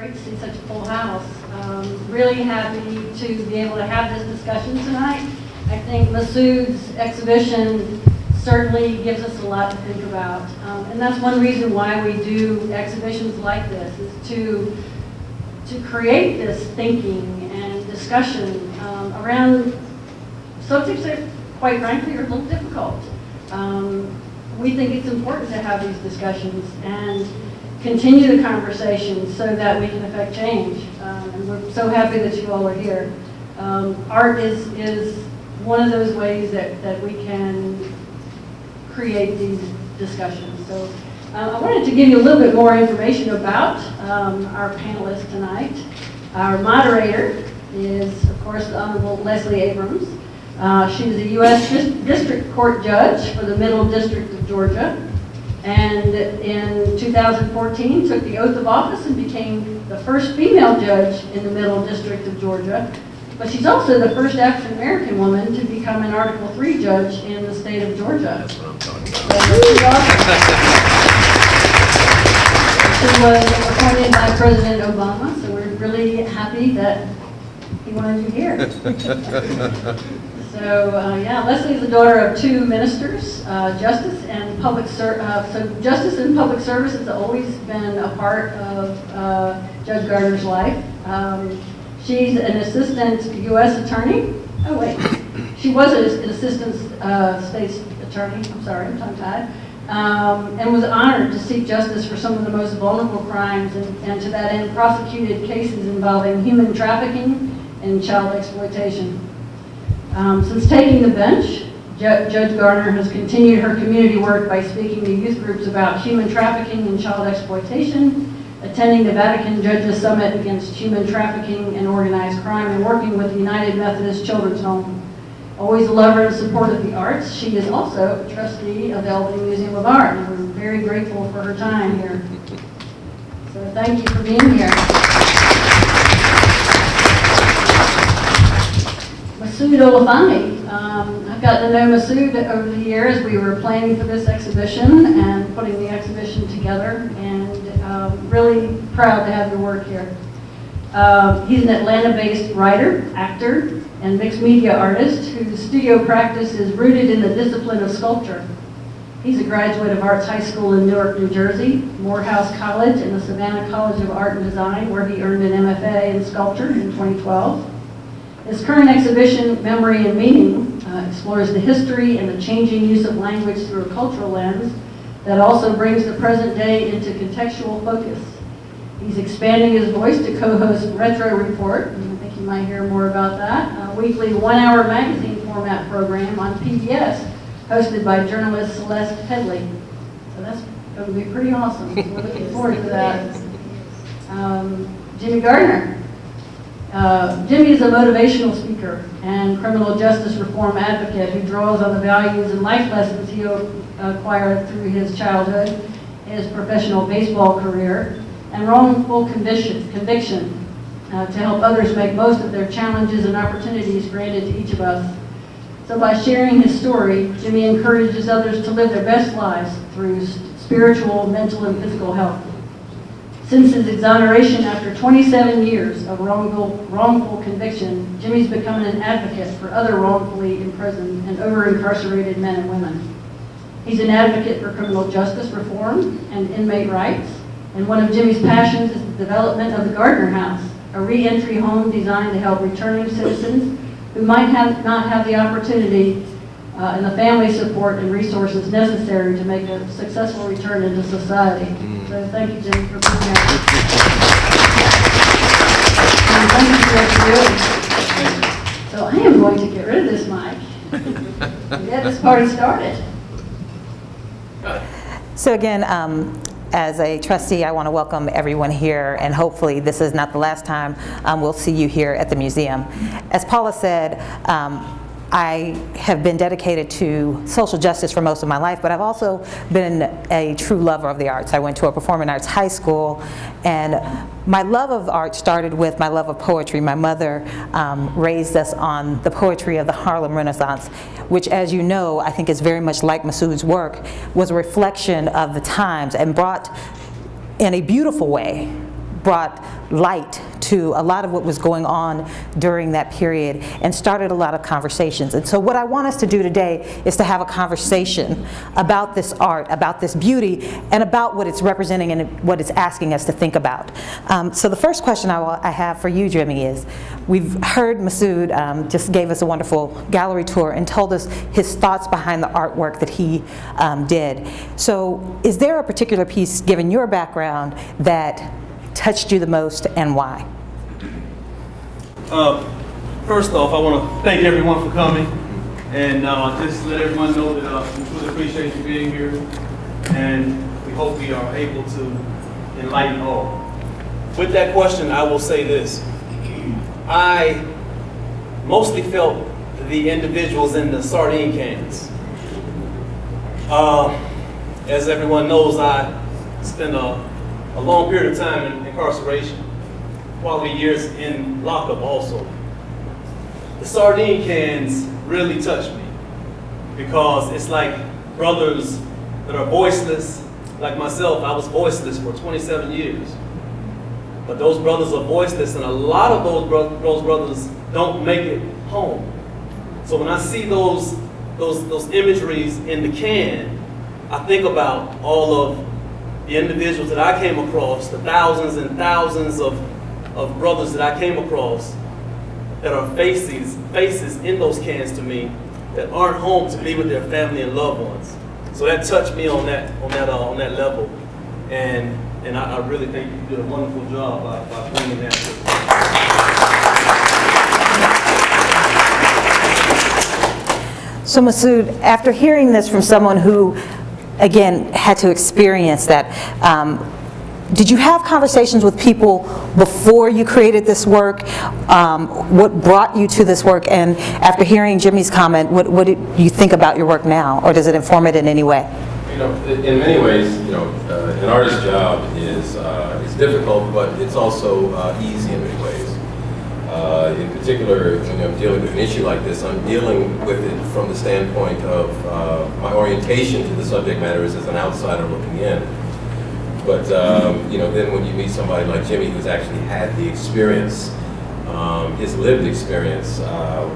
Great to see such a full house. Really happy to be able to have this discussion tonight. I think Masud's exhibition certainly gives us a lot to think about. And that's one reason why we do exhibitions like this, is to create this thinking and discussion around subjects that, quite frankly, are a little difficult. We think it's important to have these discussions and continue the conversation so that we can affect change. And we're so happy that you all are here. Art is one of those ways that we can create these discussions. So I wanted to give you a little bit more information about our panelists tonight. Our moderator is, of course, the Honorable Leslie Abrams. She was a U.S. District Court Judge for the Middle District of Georgia, and in 2014 took the oath of office and became the first female judge in the Middle District of Georgia. But she's also the first African American woman to become an Article III judge in the state of Georgia. That's what I'm talking about. She was appointed by President Obama, so we're really happy that he wanted you here. So Leslie is the daughter of two ministers, justice and public so justice and public service has always been a part of Judge Gardner's life. She's an assistant U.S. attorney. Oh wait, she was an assistant state's attorney. I'm sorry, I'm tongue-tied. And was honored to seek justice for some of the most vulnerable crimes, and to that end prosecuted cases involving human trafficking and child exploitation. Since taking the bench, Judge Gardner has continued her community work by speaking to youth groups about human trafficking and child exploitation, attending the Vatican Judges Summit against human trafficking and organized crime, and working with the United Methodist Children's Home. Always a lover and supporter of the arts, she is also a trustee of the Albany Museum of Art, and we're very grateful for her time here. So thank you for being here. Masud Olufani. I've gotten to know Masud over the years. We were planning for this exhibition and putting the exhibition together, and really proud to have your work here. He's an Atlanta-based writer, actor, and mixed media artist whose studio practice is rooted in the discipline of sculpture. He's a graduate of Arts High School in Newark, New Jersey, Morehouse College, and the Savannah College of Art and Design, where he earned an MFA in sculpture in 2012. His current exhibition, Memory and Meaning, explores the history and the changing use of language through a cultural lens that also brings the present day into contextual focus. He's expanding his voice to co-host Retro Report, and I think you might hear more about that, a weekly one-hour magazine format program on PBS, hosted by journalist Celeste Headley. So that's going to be pretty awesome. We're looking forward to that. Jimmie Gardner. Jimmie is a motivational speaker and criminal justice reform advocate who draws on the values and life lessons he acquired through his childhood, his professional baseball career, and wrongful conviction to help others make most of their challenges and opportunities granted to each of us. So by sharing his story, Jimmie encourages others to live their best lives through spiritual, mental, and physical health. Since his exoneration after 27 years of wrongful conviction, Jimmie's become an advocate for other wrongfully imprisoned and over-incarcerated men and women. He's an advocate for criminal justice reform and inmate rights, and one of Jimmie's passions is the development of the Gardner House, a re-entry home designed to help returning citizens who might not have the opportunity and the family support and resources necessary to make a successful return into society. So thank you, Jimmie, for being here. And thank you for what you're doing. So I am going to get rid of this mic and get this party started. So again, as a trustee, I want to welcome everyone here, and hopefully this is not the last time we'll see you here at the museum. As Paula said, I have been dedicated to social justice for most of my life, but I've also been a true lover of the arts. I went to a performing arts high school, and my love of art started with my love of poetry. My mother raised us on the poetry of the Harlem Renaissance, which, as you know, I think is very much like Masud's work, was a reflection of the times and brought, in a beautiful way, brought light to a lot of what was going on during that period and started a lot of conversations. And so what I want us to do today is to have a conversation about this art, about this beauty, and about what it's representing and what it's asking us to think about. So the first question I have for you, Jimmie, is we've heard Masud just gave us a wonderful gallery tour and told us his thoughts behind the artwork that he did. So is there a particular piece, given your background, that touched you the most, and why? First off, I want to thank everyone for coming, and just let everyone know that we really appreciate you being here, and we hope we are able to enlighten all. With that question, I will say this. I mostly felt the individuals in the sardine cans. As everyone knows, I spent a long period of time in incarceration, quality years in lockup also. The sardine cans really touched me because it's like brothers that are voiceless. Like myself, I was voiceless for 27 years. But those brothers are voiceless, and a lot of those brothers don't make it home. So when I see those imageries in the can, I think about all of the individuals that I came across, the thousands and thousands of brothers that I came across that are faces in those cans to me that aren't home to be with their family and loved ones. So that touched me on that level, and I really think you did a wonderful job by bringing that to. So Masud, after hearing this from someone who, again, had to experience that, did you have conversations with people before you created this work? What brought you to this work? And after hearing Jimmie's comment, what did you think about your work now, or does it inform it in any way? You know, in many ways, you know, an artist's job is difficult, but it's also easy in many ways. In particular, when I'm dealing with an issue like this, I'm dealing with it from the standpoint of my orientation to the subject matter is as an outsider looking in. But you know, then when you meet somebody like Jimmie, who's actually had the experience, his lived experience,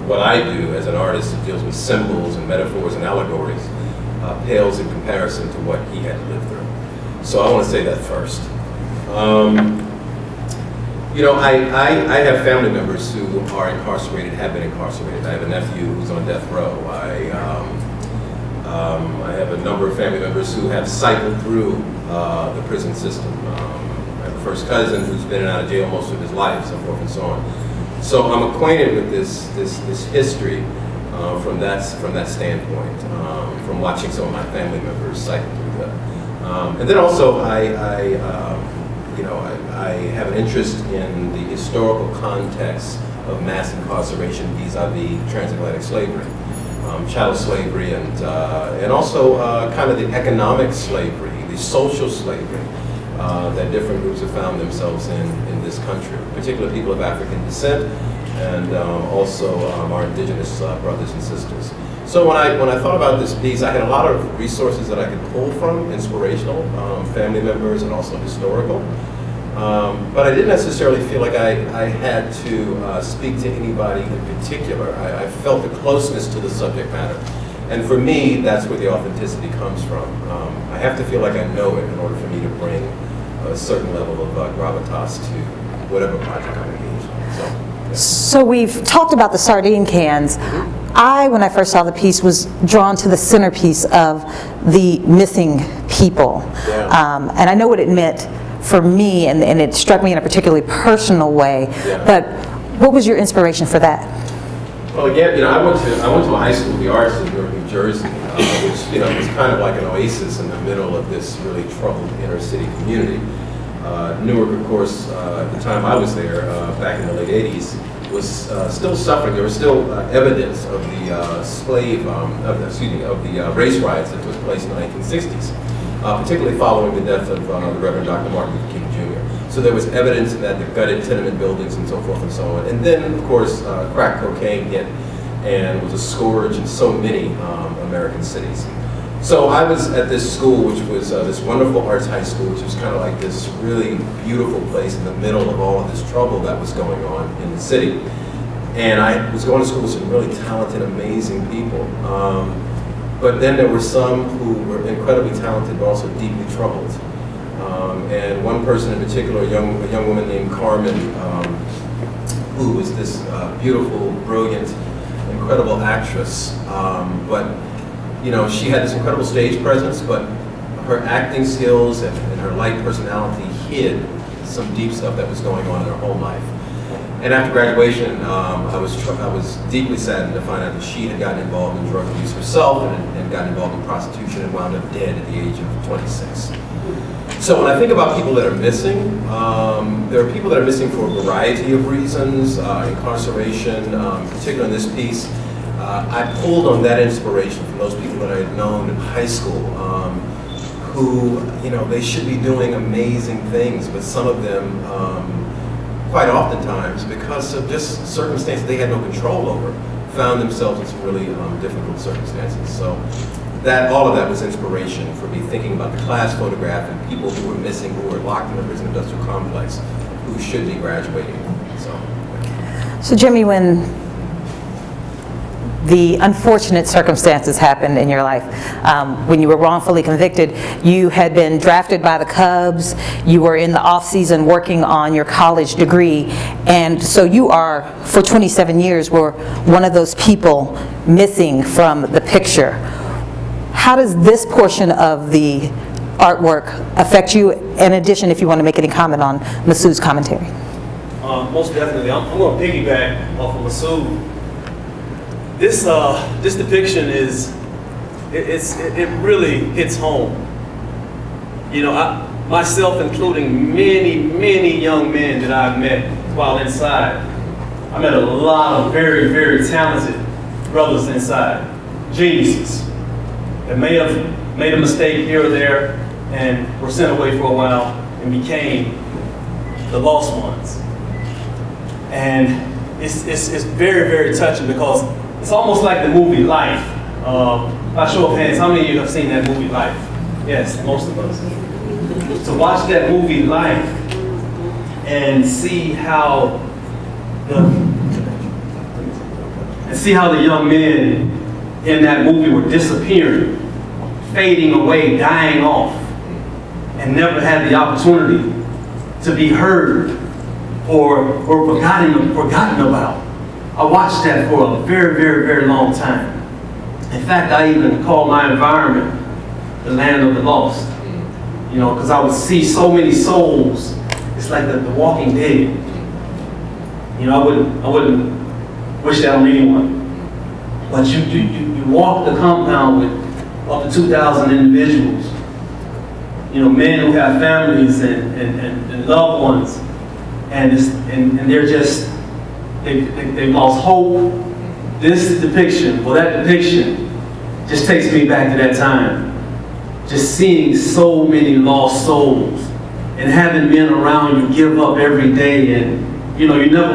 what I do as an artist who deals with symbols and metaphors and allegories pales in comparison to what he had to live through. So I want to say that first. You know, I have family members who are incarcerated, have been incarcerated. I have a nephew who's on death row. I have a number of family members who have cycled through the prison system. I have a first cousin who's been in and out of jail most of his life, so forth and so on. So I'm acquainted with this history from that standpoint, from watching some of my family members cycle through that. And then also you know, I have an interest in the historical context of mass incarceration vis-a-vis transatlantic slavery, chattel slavery, and also kind of the economic slavery, the social slavery that different groups have found themselves in this country, particularly people of African descent, and also our indigenous brothers and sisters. So when I thought about this piece, I had a lot of resources that I could pull from, inspirational, family members, and also historical. But I didn't necessarily feel like I had to speak to anybody in particular. I felt the closeness to the subject matter. And for me, that's where the authenticity comes from. I have to feel like I know it in order for me to bring a certain level of gravitas to whatever project I'm engaged in. So, yeah. So we've talked about the sardine cans. When I first saw the piece, was drawn to the centerpiece of the missing people. Yeah. And I know what it meant for me, and it struck me in a particularly personal way. Yeah. But what was your inspiration for that? Well, again, you know, I went to a high school of the arts in Newark, New Jersey, which, you know, was kind of like an oasis in the middle of this really troubled inner city community. Newark, of course, at the time I was there, back in the late 80s, was still suffering. There was still evidence of the race riots that took place in the 1960s, particularly following the death of the Reverend Dr. Martin Luther King Jr. So there was evidence that the gutted tenement buildings and so forth and so on. And then, of course, crack cocaine hit and was a scourge in so many American cities. So I was at this school, which was this wonderful arts high school, which was kind of like this really beautiful place in the middle of all of this trouble that was going on in the city. And I was going to school with some really talented, amazing people. But then there were some who were incredibly talented, but also deeply troubled. And one person in particular, a young woman named Carmen, who was this beautiful, brilliant, incredible actress. But you know, she had this incredible stage presence, but her acting skills and her light personality hid some deep stuff that was going on in her home life. And after graduation, I was deeply saddened to find out that she had gotten involved in drug abuse herself and gotten involved in prostitution and wound up dead at the age of 26. So when I think about people that are missing, there are people that are missing for a variety of reasons, incarceration, particularly in this piece. I pulled on that inspiration from those people that I had known in high school, who, you know, they should be doing amazing things, but some of them, quite oftentimes, because of just circumstances they had no control over, found themselves in some really difficult circumstances. So all of that was inspiration for me, thinking about the class photograph and people who were missing, who were locked in the prison industrial complex, who should be graduating. So Jimmie, when the unfortunate circumstances happened in your life, when you were wrongfully convicted, you had been drafted by the Cubs, you were in the off-season working on your college degree, and so you are, for 27 years, were one of those people missing from the picture. How does this portion of the artwork affect you? In addition, if you want to make any comment on Masud's commentary. Most definitely. I'm going to piggyback off of Masud. This depiction it really hits home. You know, myself including many young men that I've met while inside. I met a lot of very, very talented brothers inside, geniuses, that may have made a mistake here or there and were sent away for a while and became the lost ones. And it's very, very touching because it's almost like the movie Life. By show of hands, how many of you have seen that movie Life? Yes, most of us. To watch that movie Life and see how the young men in that movie were disappearing, fading away, dying off, and never had the opportunity to be heard or forgotten about. I watched that for a very, very, very long time. In fact, I even call my environment the land of the lost. You know, because I would see so many souls. It's like the Walking Dead. You know, I wouldn't wish that on anyone. But you walk the compound with up to 2,000 individuals. You know, men who have families and loved ones, and they're just they've lost hope. This depiction, well, that depiction, just takes me back to that time. Just seeing so many lost souls and having men around you give up every day, and you know, you never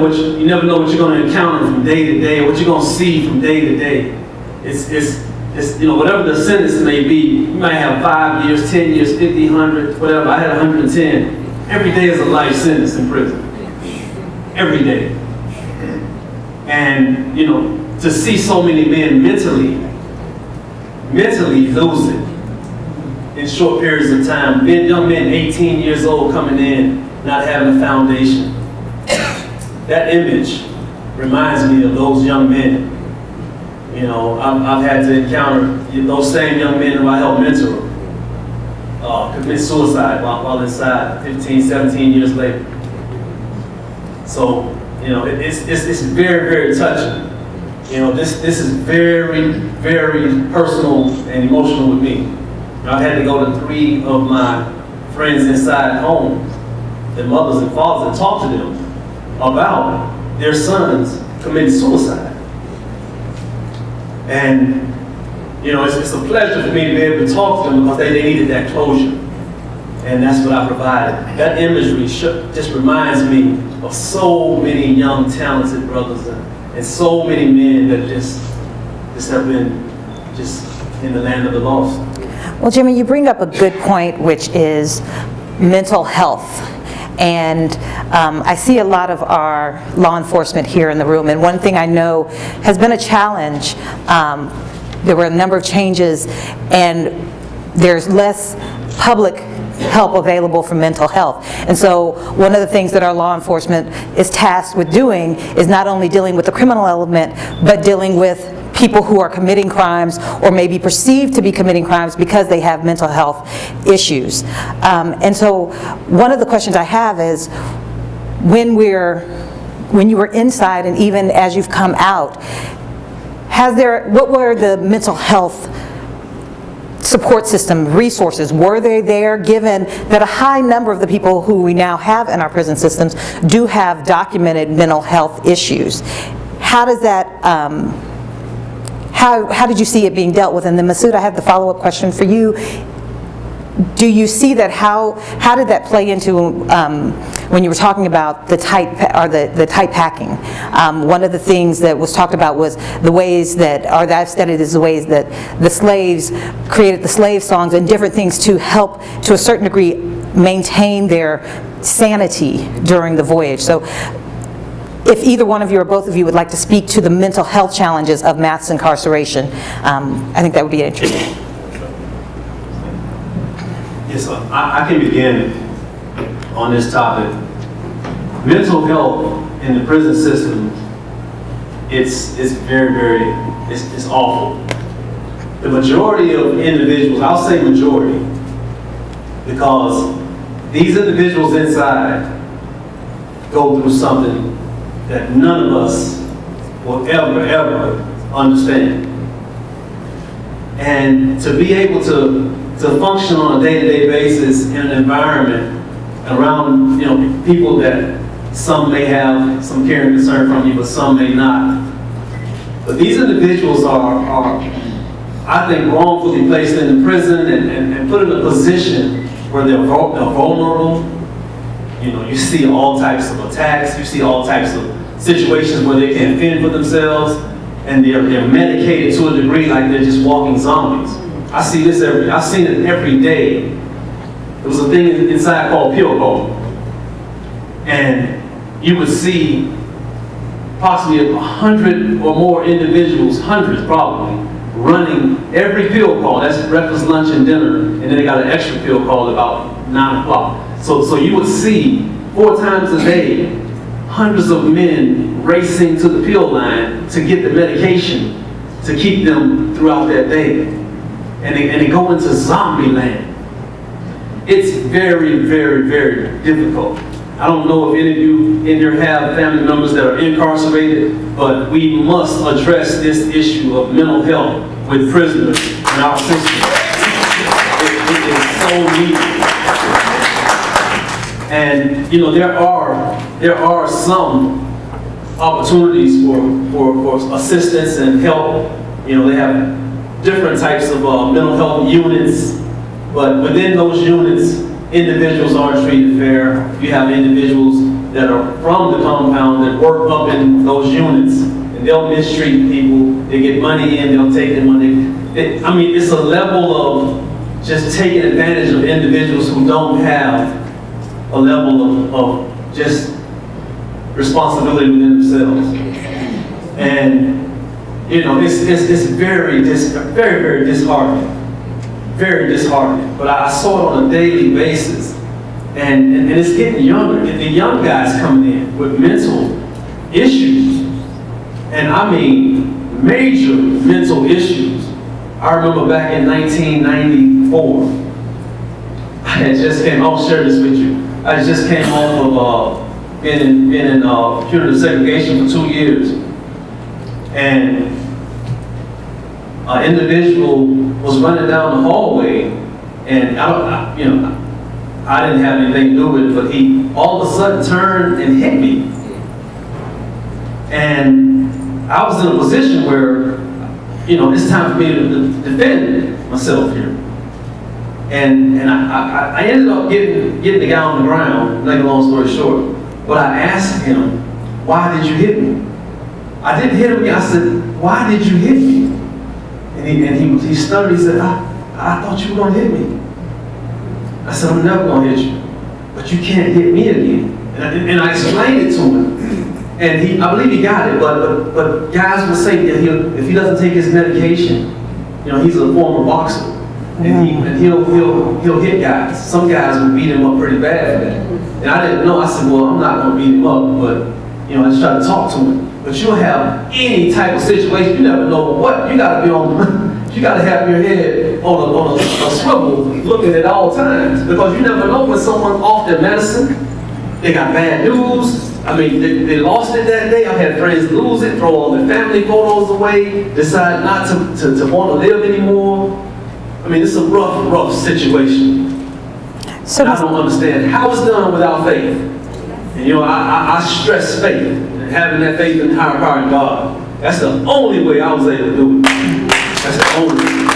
know what you're going to encounter from day to day, what you're going to see from day to day. It's you know, whatever the sentence may be, you might have 5 years, 10 years, 50, 100, whatever. I had 110. Every day is a life sentence in prison. Every day. And you know, to see so many men mentally lose it in short periods of time. Young men, 18 years old, coming in, not having a foundation. That image reminds me of those young men. You know, I've had to encounter those same young men who I helped mentor commit suicide while inside 15, 17 years later. So, you know, it's very, very touching. You know, this is very, very personal and emotional with me. I've had to go to 3 of my friends inside home, their mothers and fathers, and talk to them about their sons committing suicide. And, you know, it's a pleasure for me to be able to talk to them because they needed that closure. And that's what I provided. That imagery just reminds me of so many young, talented brothers and so many men that just have been just in the land of the lost. Well, Jimmie, you bring up a good point, which is mental health. And I see a lot of our law enforcement here in the room, and one thing I know has been a challenge, there were a number of changes, and there's less public help available for mental health. And so one of the things that our law enforcement is tasked with doing is not only dealing with the criminal element, but dealing with people who are committing crimes or maybe perceived to be committing crimes because they have mental health issues. And so one of the questions I have is, when you were inside and even as you've come out, what were the mental health support system resources? Were they there, given that a high number of the people who we now have in our prison systems do have documented mental health issues? How does that, how did you see it being dealt with? And then Masud, I have the follow-up question for you. Do you see that, how did that play into when you were talking about the tight packing? One of the things that was talked about was the ways that, or that I've studied, is the ways that the slaves created the slave songs and different things to help, to a certain degree, maintain their sanity during the voyage. So if either one of you or both of you would like to speak to the mental health challenges of mass incarceration, I think that would be interesting. Yes, I can begin on this topic. Mental health in the prison system, it's awful. The majority of individuals, I'll say majority, because these individuals inside go through something that none of us will ever understand. And to be able to function on a day-to-day basis in an environment around, people that some may have some care and concern from you, but some may not. But these individuals are I think, wrongfully placed in prison and put in a position where they're vulnerable. You see all types of attacks, you see all types of situations where they can't fend for themselves, and they're medicated to a degree like they're just walking zombies. I've seen it every day. There was a thing inside called pill bowl. And you would see possibly 100 or more individuals, hundreds probably, running every pill call. That's breakfast, lunch, and dinner. And then they got an extra pill call about 9 o'clock. So you would see 4 times a day, hundreds of men racing to the pill line to get the medication to keep them throughout that day. And they go into zombie land. It's very, very, very difficult. I don't know if any of you in here have family members that are incarcerated, but we must address this issue of mental health with prisoners in our system. It is so needed. And there are some opportunities for assistance and help. They have different types of mental health units, but within those units, individuals aren't treated fair. You have individuals that are from the compound that work up in those units, and they'll mistreat people. They get money in, they'll take the money. It's a level of just taking advantage of individuals who don't have a level of just responsibility within themselves. And it's very, very disheartening. Very disheartening. But I saw it on a daily basis. And it's getting younger. The young guys coming in with mental issues. And major mental issues. I remember back in 1994, I'll share this with you. I just came off of being in punitive segregation for 2 years. And an individual was running down the hallway, and I didn't have anything to do with it, but he all of a sudden turned and hit me. And I was in a position where, it's time for me to defend myself here. And I ended up getting the guy on the ground, make a long story short. But I asked him, why did you hit me? I didn't hit him again. I said, why did you hit me? And he stuttered. He said, I thought you were going to hit me. I said, I'm never going to hit you. But you can't hit me again. And I explained it to him. And I believe he got it. But guys will say that if he doesn't take his medication, he's a former boxer. And he'll hit guys. Some guys will beat him up pretty bad for that. And I didn't know. I said, well, I'm not going to beat him up. But, I just try to talk to him. But you'll have any type of situation. You never know what. You got to be on, you got to have your head on a swivel looking at all times. Because you never know when someone's off their medicine. They got bad news. I mean, they lost it that day. I've had friends lose it, throw all their family photos away, decide not to want to live anymore. I mean, it's a rough situation. So I don't understand how it's done without faith. And I stress faith, and having that faith in the higher power in God. That's the only way I was able to do it. That's the only way.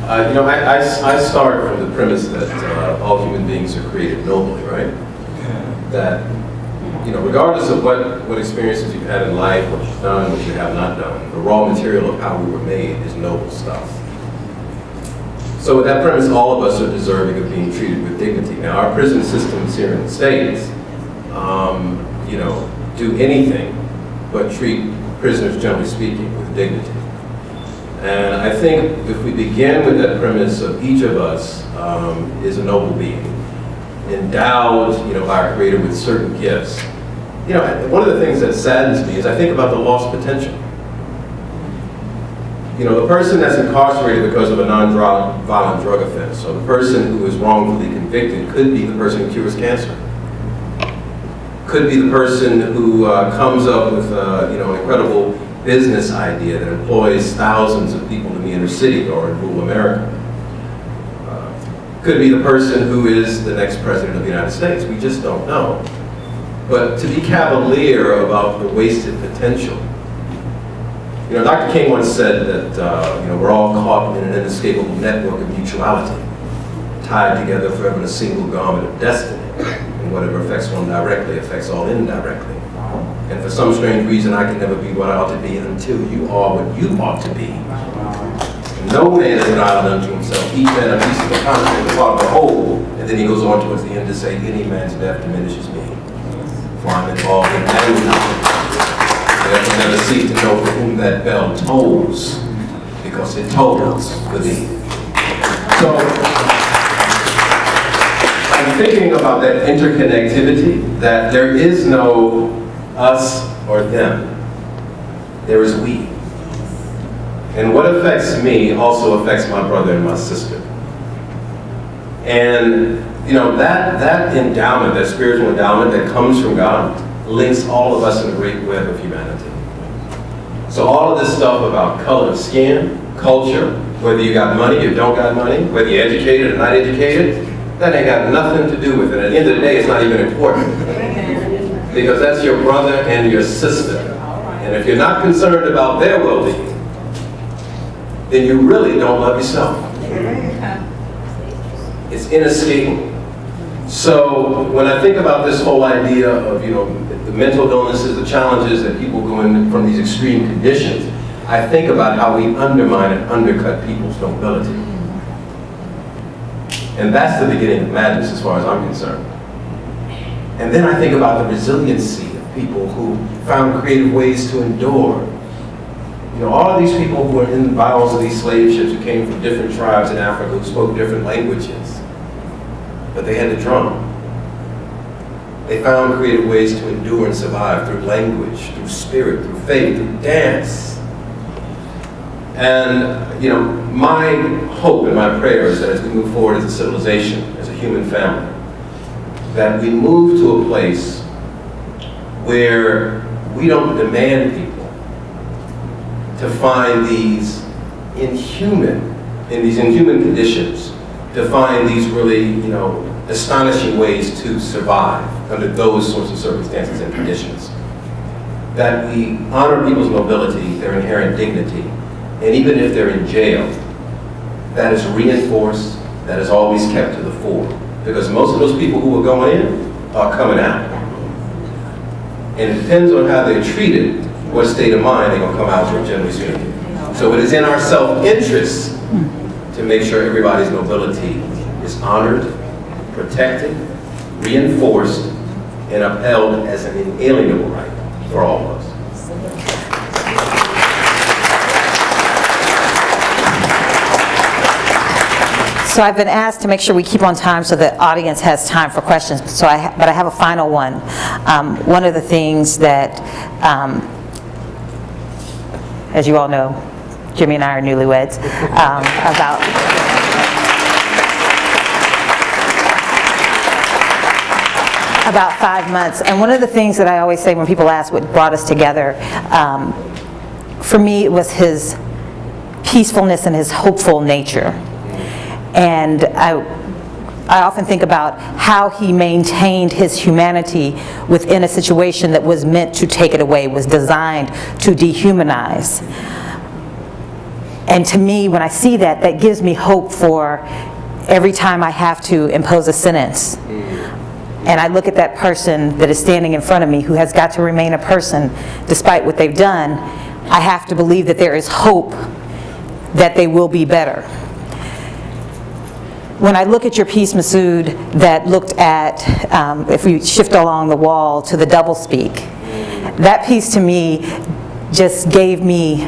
I start from the premise that all human beings are created nobly, right? That, regardless of what experiences you've had in life, what you've done, what you have not done, the raw material of how we were made is noble stuff. So with that premise, all of us are deserving of being treated with dignity. Now, our prison systems here in the States, do anything but treat prisoners, generally speaking, with dignity. And I think if we begin with that premise of each of us is a noble being, endowed, by our Creator with certain gifts. One of the things that saddens me is I think about the lost potential. The person that's incarcerated because of a non-violent drug offense, or the person who is wrongfully convicted, could be the person who cures cancer. Could be the person who comes up with an incredible business idea that employs thousands of people in the inner city or in rural America. Could be the person who is the next president of the United States. We just don't know. But to be cavalier about the wasted potential. Dr. King once said that we're all caught in an inescapable network of mutuality, tied together forever in a single garment of destiny. And whatever affects one directly affects all indirectly. And for some strange reason, I can never be what I ought to be until you are what you ought to be. No man is an island unto himself. Each man a piece of the concrete, a part of the whole. And then he goes on towards the end to say, any man's death diminishes me. For I'm involved in everything. I can never seek to know for whom that bell tolls, because it tolls for thee. So, I'm thinking about that interconnectivity, that there is no us or them. There is we. And what affects me also affects my brother and my sister. And that endowment, that spiritual endowment that comes from God, links all of us in a great web of humanity. So all of this stuff about color of skin, culture, whether you got money or don't got money, whether you're educated or not educated, that ain't got nothing to do with it. At the end of the day, it's not even important. Because that's your brother and your sister. And if you're not concerned about their well-being, then you really don't love yourself. It's inescapable. So when I think about this whole idea of, the mental illnesses, the challenges that people go in from these extreme conditions, I think about how we undermine and undercut people's nobility. And that's the beginning of madness as far as I'm concerned. And then I think about the resiliency of people who found creative ways to endure. All of these people who were in the bowels of these slave ships, who came from different tribes in Africa, who spoke different languages, but they had the drum. They found creative ways to endure and survive through language, through spirit, through faith, through dance. And, my hope and my prayer is that as we move forward as a civilization, as a human family, that we move to a place where we don't demand people to find these inhuman conditions, to find these really, astonishing ways to survive under those sorts of circumstances and conditions. That we honor people's nobility, their inherent dignity, and even if they're in jail, that is reinforced, that is always kept to the fore. Because most of those people who are going in are coming out. And it depends on how they're treated, what state of mind they're going to come out with, generally speaking. So it is in our self-interest to make sure everybody's nobility is honored, protected, reinforced, and upheld as an inalienable right for all of us. So I've been asked to make sure we keep on time so the audience has time for questions. But I have a final one. One of the things that, as you all know, Jimmie and I are newlyweds. About 5 months. And one of the things that I always say when people ask what brought us together, for me it was his peacefulness and his hopeful nature. And I often think about how he maintained his humanity within a situation that was meant to take it away, was designed to dehumanize. And to me, when I see that, that gives me hope for every time I have to impose a sentence. And I look at that person that is standing in front of me who has got to remain a person despite what they've done, I have to believe that there is hope that they will be better. When I look at your piece, Masud, that looked at, if we shift along the wall to the doublespeak, that piece to me just gave me,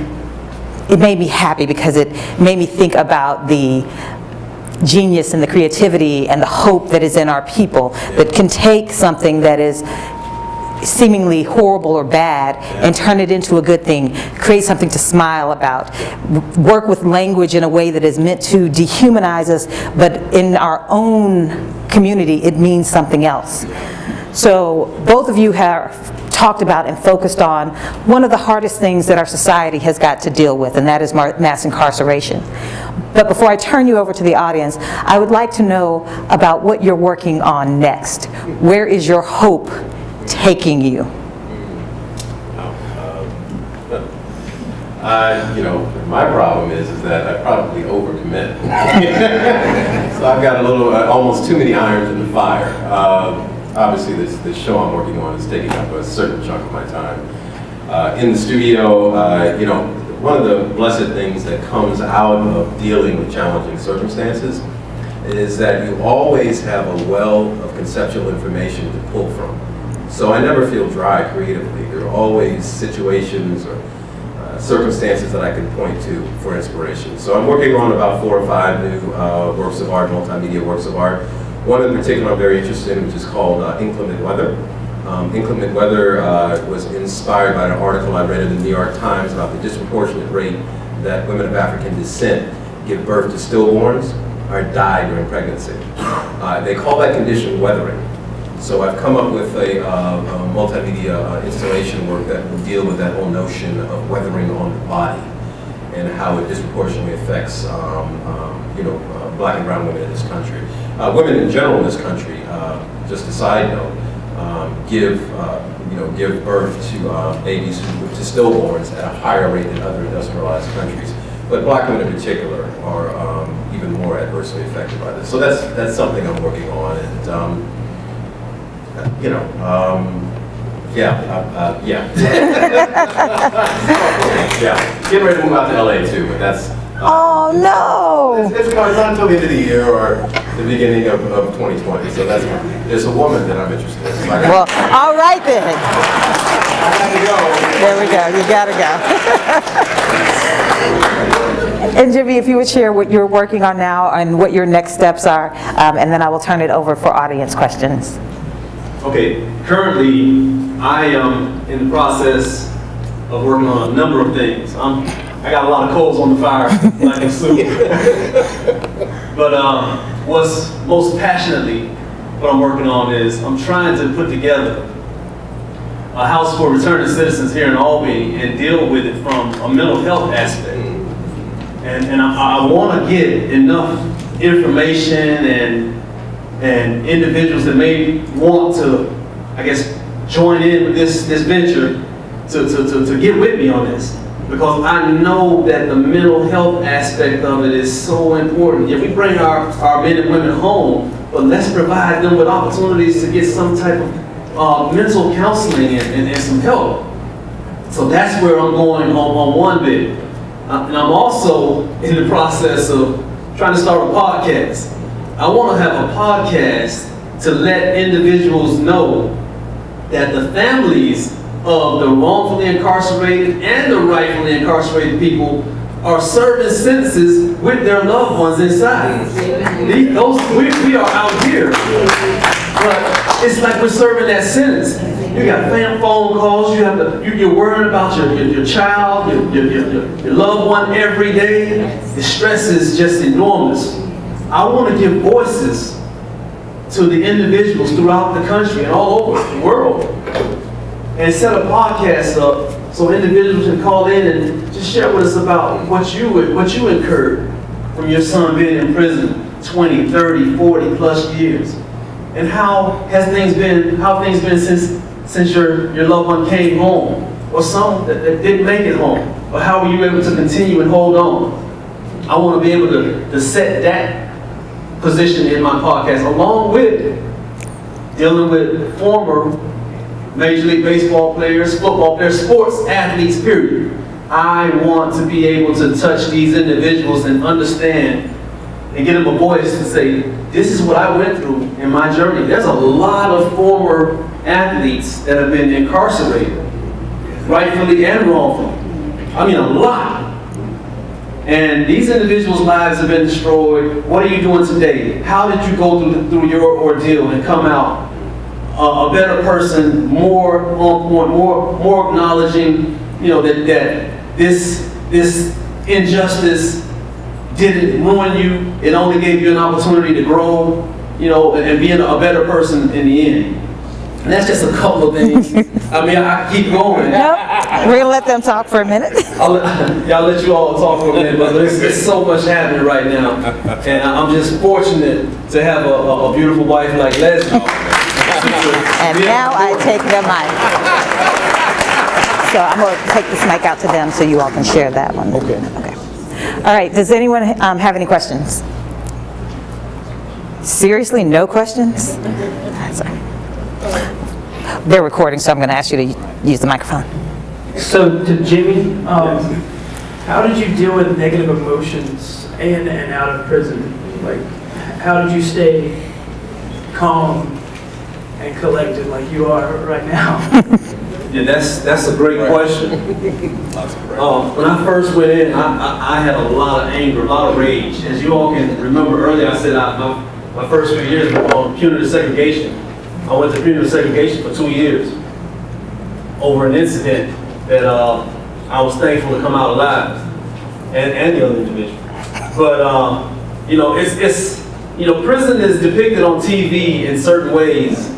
it made me happy because it made me think about the genius and the creativity and the hope that is in our people that can take something that is seemingly horrible or bad and turn it into a good thing, create something to smile about, work with language in a way that is meant to dehumanize us, but in our own community it means something else. So both of you have talked about and focused on one of the hardest things that our society has got to deal with, and that is mass incarceration. But before I turn you over to the audience, I would like to know about what you're working on next. Where is your hope taking you? My problem is that I probably overcommit. So I've got almost too many irons in the fire. Obviously, this show I'm working on is taking up a certain chunk of my time. In the studio, one of the blessed things that comes out of dealing with challenging circumstances is that you always have a well of conceptual information to pull from. So I never feel dry creatively. There are always situations or circumstances that I can point to for inspiration. So I'm working on about 4 or 5 new works of art, multimedia works of art. One in particular I'm very interested in, which is called Inclement Weather. Inclement Weather was inspired by an article I read in the New York Times about the disproportionate rate that women of African descent give birth to stillborns or die during pregnancy. They call that condition weathering. So I've come up with a multimedia installation work that will deal with that whole notion of weathering on the body and how it disproportionately affects black and brown women in this country. Women in general in this country, just a side note, give birth to babies, to stillborns at a higher rate than other industrialized countries. But black women in particular are even more adversely affected by this. So that's something I'm working on, and getting ready to move out to LA too, but that's. Oh no! It's not until the end of the year or the beginning of 2020. So there's a woman that I'm interested in. So Well, all right then. I gotta go. There we go. You gotta go. And Jimmie, if you would share what you're working on now and what your next steps are, and then I will turn it over for audience questions. Okay, currently I am in the process of working on a number of things. I got a lot of coals on the fire, like a soup. But what's most passionately what I'm working on is I'm trying to put together a house for returning citizens here in Albany and deal with it from a mental health aspect. And I want to get enough information and individuals that may want to, I guess, join in with this venture to get with me on this. Because I know that the mental health aspect of it is so important. Yeah, we bring our men and women home, but let's provide them with opportunities to get some type of mental counseling and some help. So that's where I'm going on one bit. And I'm also in the process of trying to start a podcast. I want to have a podcast to let individuals know that the families of the wrongfully incarcerated and the rightfully incarcerated people are serving sentences with their loved ones inside. We are out here, but it's like we're serving that sentence. You got phone calls. You're worrying about your child, your loved one every day. The stress is just enormous. I want to give voices to the individuals throughout the country and all over the world, and set a podcast up so individuals can call in and just share with us about what you incurred from your son being in prison 20, 30, 40 plus years, and how things been since your loved one came home, or some that didn't make it home, or how were you able to continue and hold on. I want to be able to set that position in my podcast, along with dealing with former Major League Baseball players, football players, sports athletes, period. I want to be able to touch these individuals and understand and give them a voice to say, this is what I went through in my journey. There's a lot of former athletes that have been incarcerated, rightfully and wrongfully. I mean, a lot. And these individuals' lives have been destroyed. What are you doing today? How did you go through your ordeal and come out a better person, more on point, more acknowledging, that this injustice didn't ruin you. It only gave you an opportunity to grow, and being a better person in the end. And that's just a couple of things. I mean, I keep going. Nope. We're going to let them talk for a minute. I'll let you all talk for a minute, but there's so much happening right now. And I'm just fortunate to have a beautiful wife like Leslie. And now I take the mic. So I'm going to take this mic out to them so you all can share that one. Okay. All right. Does anyone have any questions? Seriously, no questions? Sorry. They're recording, so I'm going to ask you to use the microphone. So to Jimmie, how did you deal with negative emotions in and out of prison? Like, how did you stay calm and collected like you are right now? Yeah, that's a great question. When I first went in, I had a lot of anger, a lot of rage. As you all can remember earlier, I said my first few years were on punitive segregation. I went to punitive segregation for 2 years over an incident that I was thankful to come out alive, and the other individual. But prison is depicted on TV in certain ways,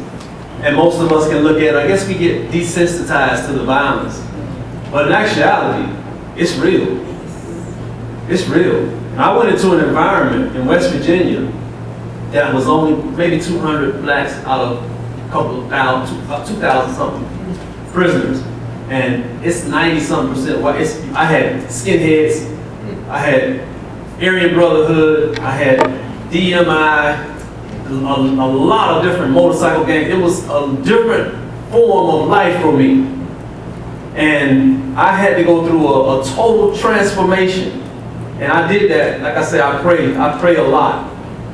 and most of us can look at it. I guess we get desensitized to the violence, but in actuality, it's real. It's real. I went into an environment in West Virginia that was only maybe 200 blacks out of a couple of thousand, 2,000 something prisoners. And it's 90-something% white. I had skinheads, I had Aryan Brotherhood, I had DMI, a lot of different motorcycle gangs. It was a different form of life for me. And I had to go through a total transformation. And I did that, like I said, I pray a lot.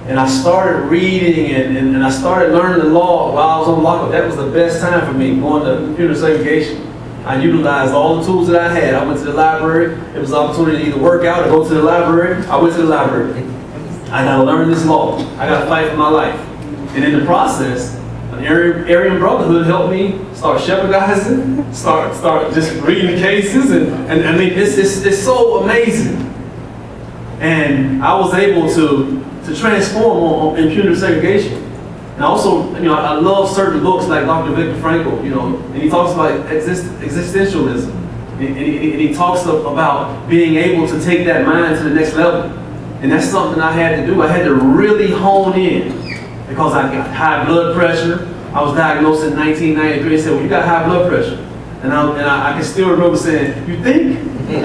And I started reading and I started learning the law while I was on lockup. That was the best time for me, going to punitive segregation. I utilized all the tools that I had. I went to the library. It was an opportunity to either work out or go to the library. I went to the library. I got to learn this law. I got to fight for my life. And in the process, an Aryan Brotherhood helped me start shepherdizing, start just reading the cases, and I mean, it's so amazing. And I was able to transform in punitive segregation. And also, I love certain books like Dr. Viktor Frankl, and he talks about existentialism. And he talks about being able to take that mind to the next level. And that's something I had to do. I had to really hone in because I got high blood pressure. I was diagnosed in 1993. They said, well, you got high blood pressure. And I can still remember saying, you think? I'm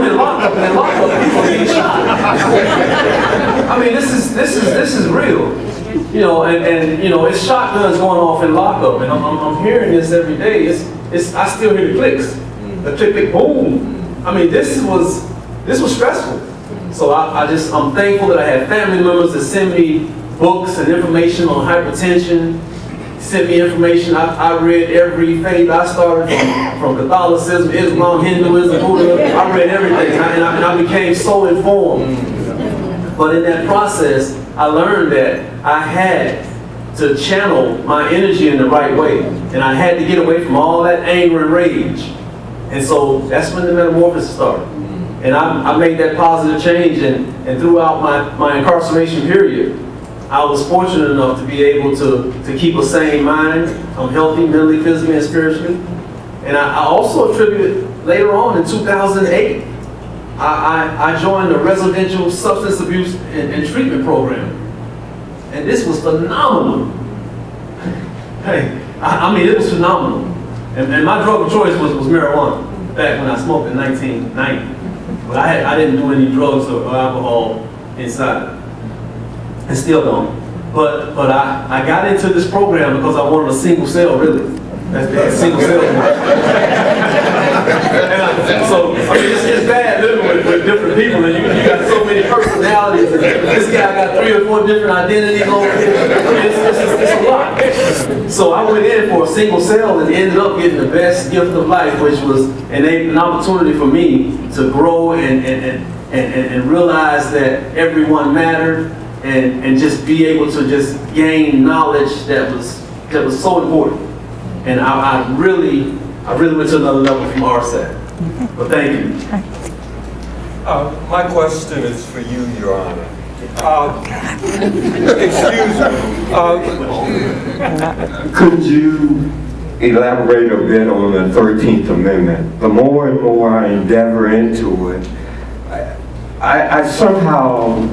in lockup and in lockup, people are getting shot. I mean, this is real. you know, and you know, it's shotguns going off in lockup, and I'm hearing this every day. I still hear the clicks, the click, click, boom. I mean, this was stressful. So I'm thankful that I had family members that send me books and information on hypertension, sent me information. I read every faith. I started from Catholicism, Islam, Hinduism, Buddha. I read everything, and I became so informed. But in that process, I learned that I had to channel my energy in the right way, and I had to get away from all that anger and rage. And so that's when the metamorphosis started. And I made that positive change, and throughout my incarceration period, I was fortunate enough to be able to keep a sane mind. I'm healthy mentally, physically, and spiritually. And I also attribute it later on in 2008. I joined a residential substance abuse and treatment program. And this was phenomenal. Hey, I mean, it was phenomenal. And my drug of choice was marijuana, back when I smoked in 1990. But I didn't do any drugs or alcohol inside. And still don't. But I got into this program because I wanted a single cell, really. That's single cell. So, I mean, it's bad living with different people, and you got so many personalities, and this guy got 3 or 4 different identities over here. It's a lot. So I went in for a single cell and ended up getting the best gift of life, which was an opportunity for me to grow and realize that everyone mattered, and just be able to just gain knowledge that was so important. And I really went to another level from RSAT. But thank you. My question is for you, Your Honor. Excuse me. Could you elaborate a bit on the 13th Amendment? The more and more I endeavor into it, I somehow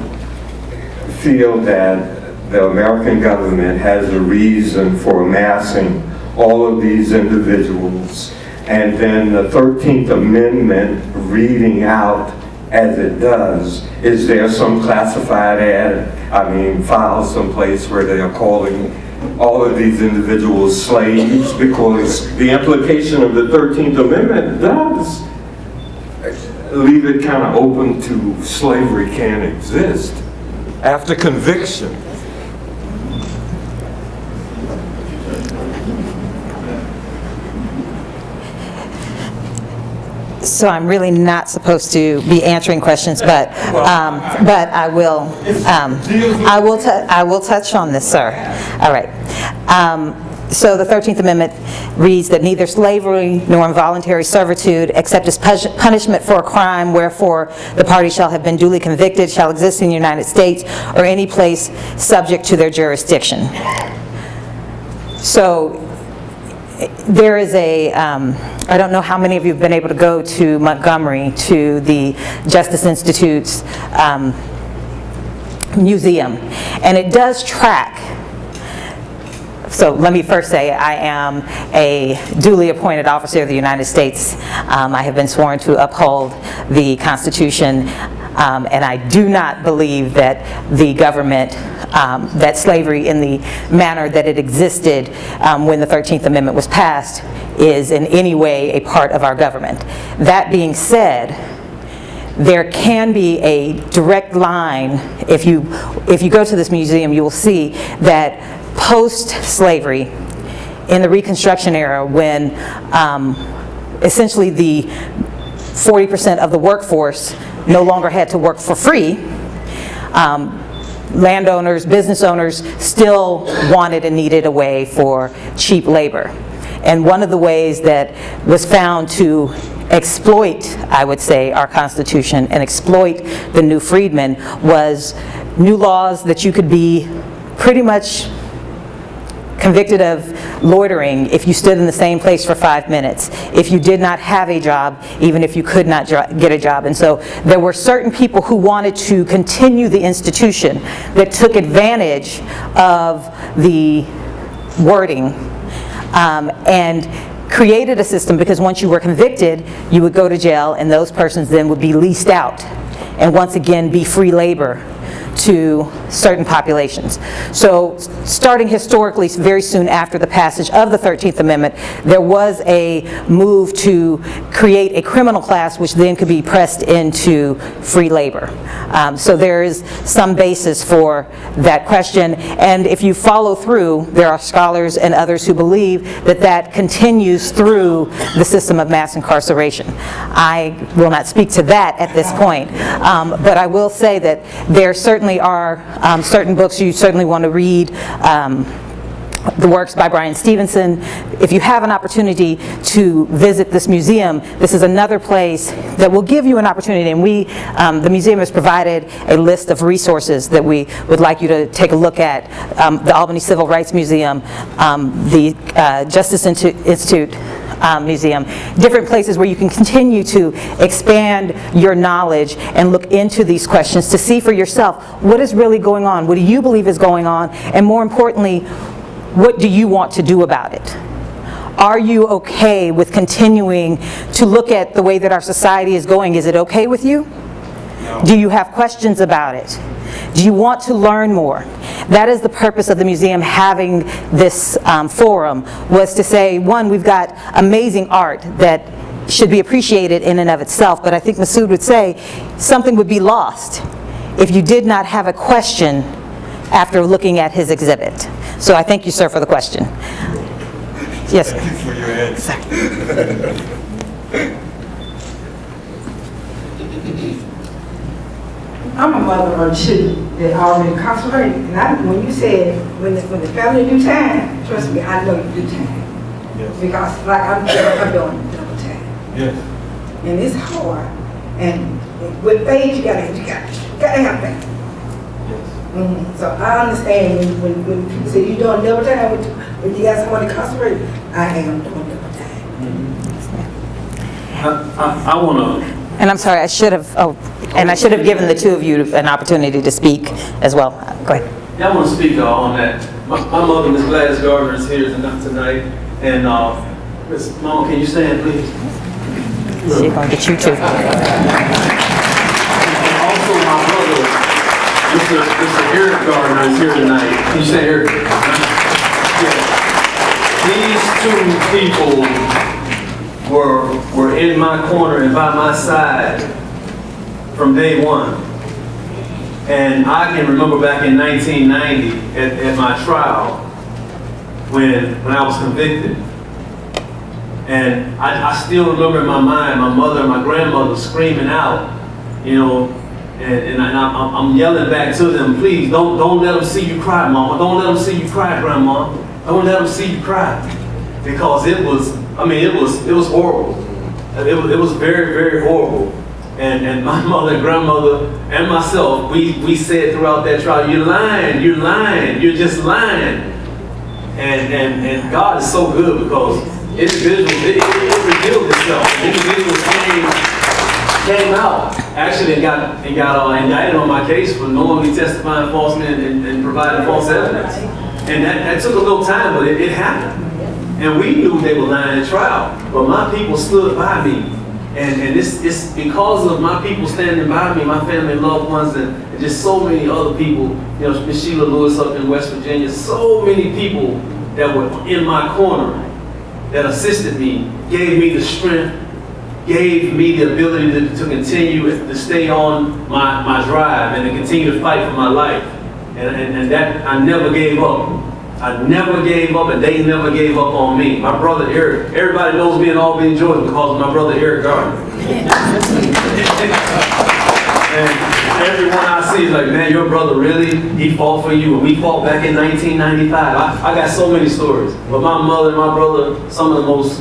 feel that the American government has a reason for amassing all of these individuals, and then the 13th Amendment reading out as it does. Is there some classified file someplace where they are calling all of these individuals slaves? Because the implication of the 13th Amendment does leave it kind of open to slavery can exist after conviction. So I'm really not supposed to be answering questions, but I will. I will touch on this, sir. All right. So the 13th Amendment reads that neither slavery nor involuntary servitude, except as punishment for a crime wherefore the party shall have been duly convicted, shall exist in the United States or any place subject to their jurisdiction. So there is I don't know how many of you have been able to go to Montgomery, to the Justice Institute's museum, and it does track. So let me first say I am a duly appointed officer of the United States. I have been sworn to uphold the Constitution, and I do not believe that the government, that slavery in the manner that it existed when the 13th Amendment was passed is in any way a part of our government. That being said, there can be a direct line. If you go to this museum, you will see that post-slavery, in the Reconstruction era, when essentially the 40% of the workforce no longer had to work for free, landowners, business owners still wanted and needed a way for cheap labor. And one of the ways that was found to exploit, I would say, our Constitution and exploit the new freedmen was new laws that you could be pretty much convicted of loitering if you stood in the same place for 5 minutes, if you did not have a job, even if you could not get a job. And so there were certain people who wanted to continue the institution that took advantage of the wording and created a system, because once you were convicted, you would go to jail and those persons then would be leased out. and once again be free labor to certain populations. So starting historically, very soon after the passage of the 13th Amendment, there was a move to create a criminal class which then could be pressed into free labor. So there is some basis for that question, and if you follow through, there are scholars and others who believe that that continues through the system of mass incarceration. I will not speak to that at this point, but I will say that there certainly are certain books you certainly want to read. The works by Bryan Stevenson. If you have an opportunity to visit this museum, this is another place that will give you an opportunity, and the museum has provided a list of resources that we would like you to take a look at. The Albany Civil Rights Museum, the Justice Institute Museum, different places where you can continue to expand your knowledge and look into these questions to see for yourself what is really going on, what do you believe is going on, and more importantly, what do you want to do about it? Are you okay with continuing to look at the way that our society is going? Is it okay with you? No. Do you have questions about it? Do you want to learn more? That is the purpose of the museum having this forum, was to say, one, we've got amazing art that should be appreciated in and of itself, but I think Masud would say something would be lost if you did not have a question after looking at his exhibit. So I thank you, sir, for the question. Yes, sir. Thank you for your answer. I'm a mother of two that are incarcerated, and when you said when the family do time, trust me, I know you do time. Yes. Because like I'm doing double time, Yes. and it's hard. And with faith, you gotta have faith. Yes. So I understand when people say you're doing double time when you got someone incarcerated. I am doing double time. I want to. And I'm sorry, I should have given the two of you an opportunity to speak as well. Go ahead. Yeah, I want to speak on that. My mother, Ms. Gladys Gardner, is here tonight, and Ms. Mama, can you stand, please? She's going to get you too. And also my brother, Mr. Eric Gardner, is here tonight. Can you stand, Eric? Yeah. These two people were in my corner and by my side from day one. And I can remember back in 1990 at my trial when I was convicted. And I still remember in my mind my mother and my grandmother screaming out, you know, and I'm yelling back to them, please don't let them see you cry, Mama. Don't let them see you cry, Grandma. Don't let them see you cry. Because it was horrible. It was very, very horrible. And my mother and grandmother and myself, we said throughout that trial, you're lying, you're just lying. And God is so good because individuals, it revealed itself. Individuals came out actually and got indicted on my case for knowingly testifying falsely and providing false evidence. And that took a little time, but it happened. And we knew they were lying at trial, but my people stood by me. And it's because of my people standing by me, my family and loved ones, and just so many other people, you know, Miss Sheila Lewis up in West Virginia, so many people that were in my corner that assisted me, gave me the strength, gave me the ability to continue to stay on my drive and to continue to fight for my life. And that I never gave up. I never gave up, and they never gave up on me. My brother Eric, everybody knows me in Albany, Georgia because of my brother Eric Gardner. And everyone I see is like, man, your brother really, he fought for you, and we fought back in 1995. I got so many stories. But my mother and my brother, some of the most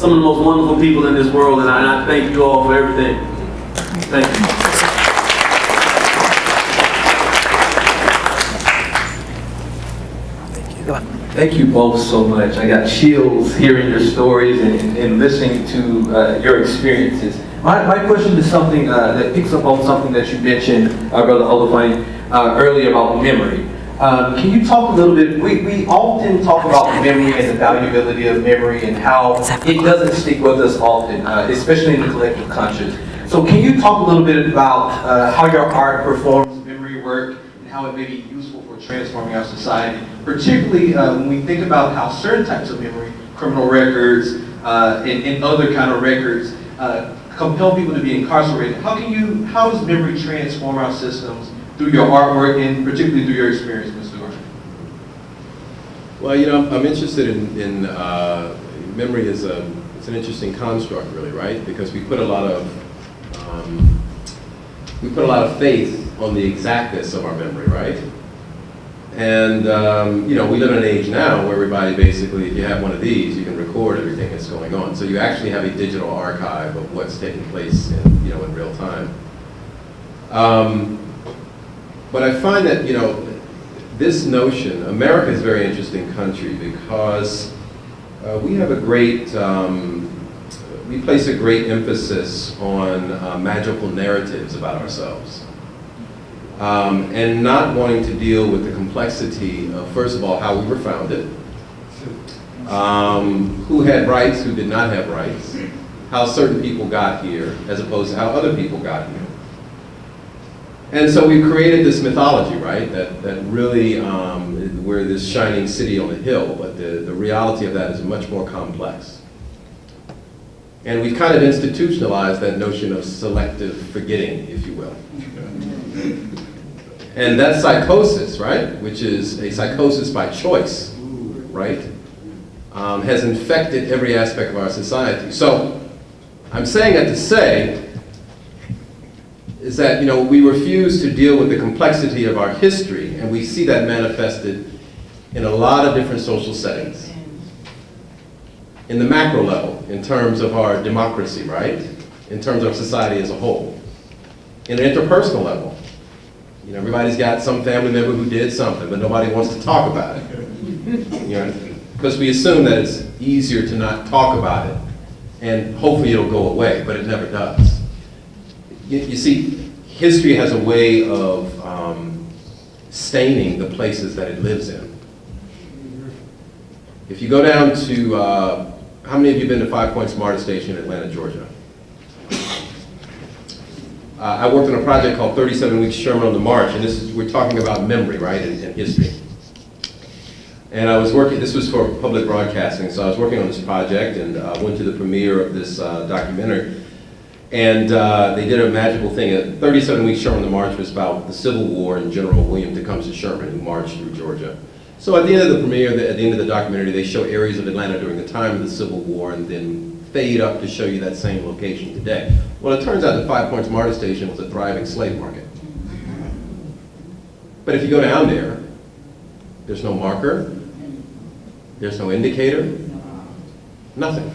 wonderful people in this world, and I thank you all for everything. Thank you. Thank you both so much. I got chills hearing your stories and listening to your experiences. My question is something that picks up on something that you mentioned, Brother Olufani, earlier about memory. Can you talk a little bit, we often talk about memory and the valuability of memory and how it doesn't stick with us often, especially in the collective conscious. So can you talk a little bit about how your art performs memory work and how it may be useful for transforming our society, particularly when we think about how certain types of memory, criminal records, and other kind of records, compel people to be incarcerated. How does memory transform our systems through your artwork and particularly through your experience, Mr. Gardner? Well, you know, I'm interested in memory is it's an interesting construct, really, right? Because we put a lot of faith on the exactness of our memory, right? And you know, we live in an age now where everybody basically, if you have one of these, you can record everything that's going on. So you actually have a digital archive of what's taking place in, you know, in real time. But I find that, you know, this notion, America is a very interesting country because we have a great, we place a great emphasis on magical narratives about ourselves. And not wanting to deal with the complexity of, first of all, how we were founded, who had rights, who did not have rights, how certain people got here, as opposed to how other people got here. And so we created this mythology, right, that really, we're this shining city on a hill, but the reality of that is much more complex. And we've kind of institutionalized that notion of selective forgetting, if you will. And that psychosis, right, which is a psychosis by choice, right, has infected every aspect of our society. So I'm saying that to say is that, you know, we refuse to deal with the complexity of our history, and we see that manifested in a lot of different social settings. In the macro level, in terms of our democracy, right? In terms of society as a whole. In an interpersonal level, you know, everybody's got some family member who did something, but nobody wants to talk about it. You know, because we assume that it's easier to not talk about it, and hopefully it'll go away, but it never does. You see, history has a way of staining the places that it lives in. If you go down to, how many of you have been to 5 Points MARTA Station in Atlanta, Georgia? I worked on a project called 37 Weeks Sherman on the March, and we're talking about memory, right, and history. And I was working, this was for public broadcasting, so I was working on this project and went to the premiere of this documentary. And they did a magical thing. 37 Weeks Sherman on the March was about the Civil War and General William Tecumseh Sherman, who marched through Georgia. So at the end of the premiere, at the end of the documentary, they show areas of Atlanta during the time of the Civil War and then fade up to show you that same location today. Well, it turns out that 5 Points MARTA Station was a thriving slave market. But if you go down there, there's no marker, there's no indicator, nothing.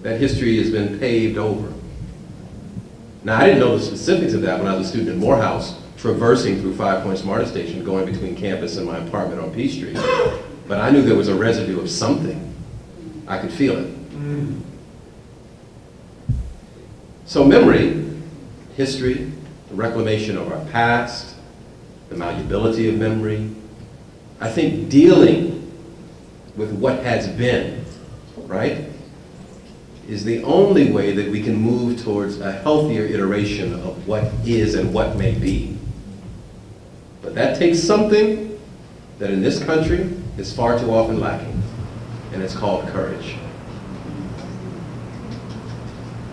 That history has been paved over. Now, I didn't know the specifics of that when I was a student at Morehouse, traversing through 5 Points MARTA Station, going between campus and my apartment on P Street. But I knew there was a residue of something. I could feel it. So memory, history, the reclamation of our past, the malleability of memory, I think dealing with what has been, right, is the only way that we can move towards a healthier iteration of what is and what may be. But that takes something that in this country is far too often lacking, and it's called courage.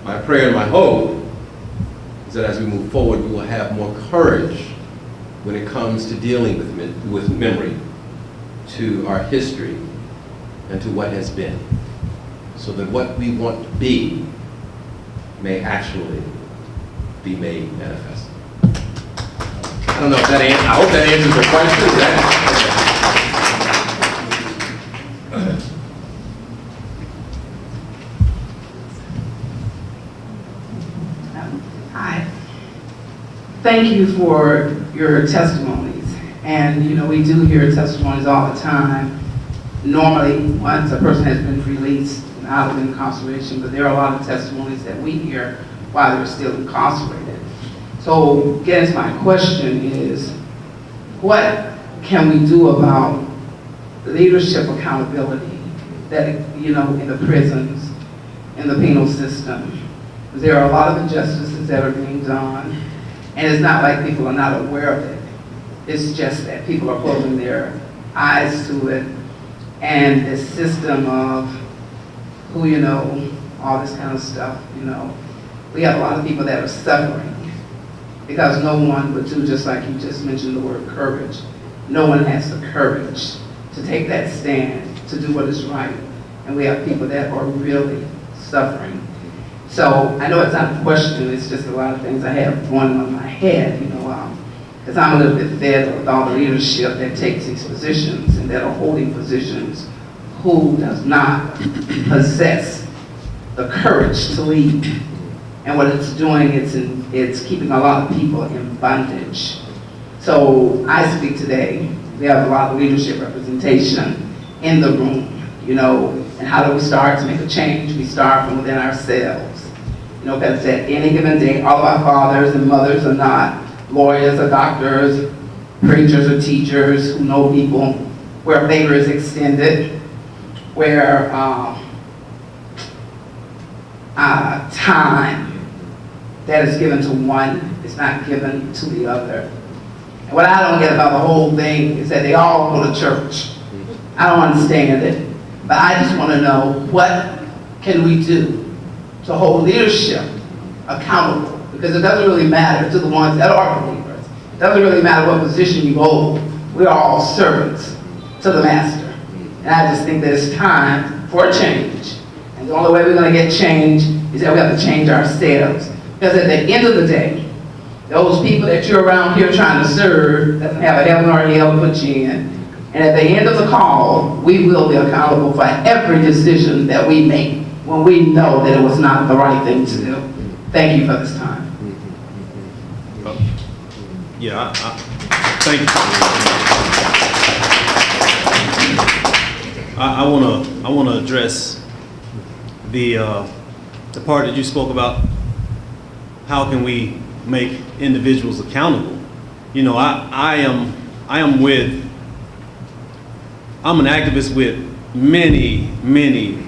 My prayer and my hope is that as we move forward, we will have more courage when it comes to dealing with memory, to our history, and to what has been, so that what we want to be may actually be made manifest. I don't know if that answers, I hope that answers the question. Hi. Thank you for your testimonies. And you know, we do hear testimonies all the time. Normally, once a person has been released out of incarceration, but there are a lot of testimonies that we hear while they're still incarcerated. So, I guess my question is, what can we do about leadership accountability that, you know, in the prisons, in the penal system, There are a lot of injustices that are being done, and it's not like people are not aware of it. It's just that people are closing their eyes to it, and the system of who you know, all this kind of stuff, you know. We have a lot of people that are suffering because no one would do, just like you just mentioned the word courage. No one has the courage to take that stand, to do what is right. And we have people that are really suffering. So I know it's not a question, it's just a lot of things I have going on in my head, you know, because I'm a little bit fed with all the leadership that takes these positions and that are holding positions who does not possess the courage to lead. And what it's doing, it's keeping a lot of people in bondage. So I speak today, we have a lot of leadership representation in the room, you know, and how do we start to make a change? We start from within ourselves. You know, because at any given day, all of our fathers and mothers are not lawyers or doctors, preachers or teachers who know people, where favor is extended, where time that is given to one is not given to the other. And what I don't get about the whole thing is that they all go to church. I don't understand it, but I just want to know, what can we do to hold leadership accountable? Because it doesn't really matter to the ones that are believers. It doesn't really matter what position you hold. We are all servants to the master. And I just think that it's time for a change. And the only way we're going to get change is that we have to change ourselves. Because at the end of the day, those people that you're around here trying to serve doesn't have a heaven or a hell to put you in. And at the end of the call, we will be accountable for every decision that we make when we know that it was not the right thing to do. Thank you for this time. Yeah, thank you. I want to address the part that you spoke about. How can we make individuals accountable? You know, I'm an activist with many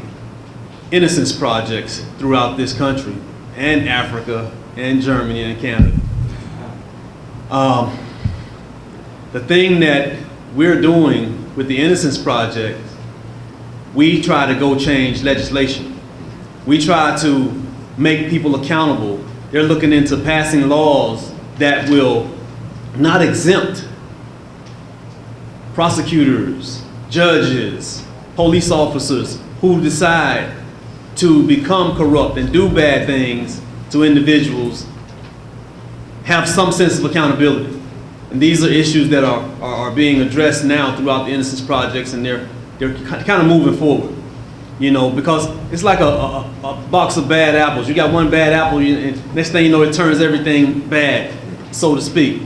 innocence projects throughout this country and Africa and Germany and Canada. The thing that we're doing with the Innocence Project, we try to go change legislation. We try to make people accountable. They're looking into passing laws that will not exempt prosecutors, judges, police officers who decide to become corrupt and do bad things to individuals, have some sense of accountability. And these are issues that are being addressed now throughout the Innocence Projects, and they're kind of moving forward. You know, because it's like a box of bad apples. You got one bad apple, and next thing you know, it turns everything bad, so to speak.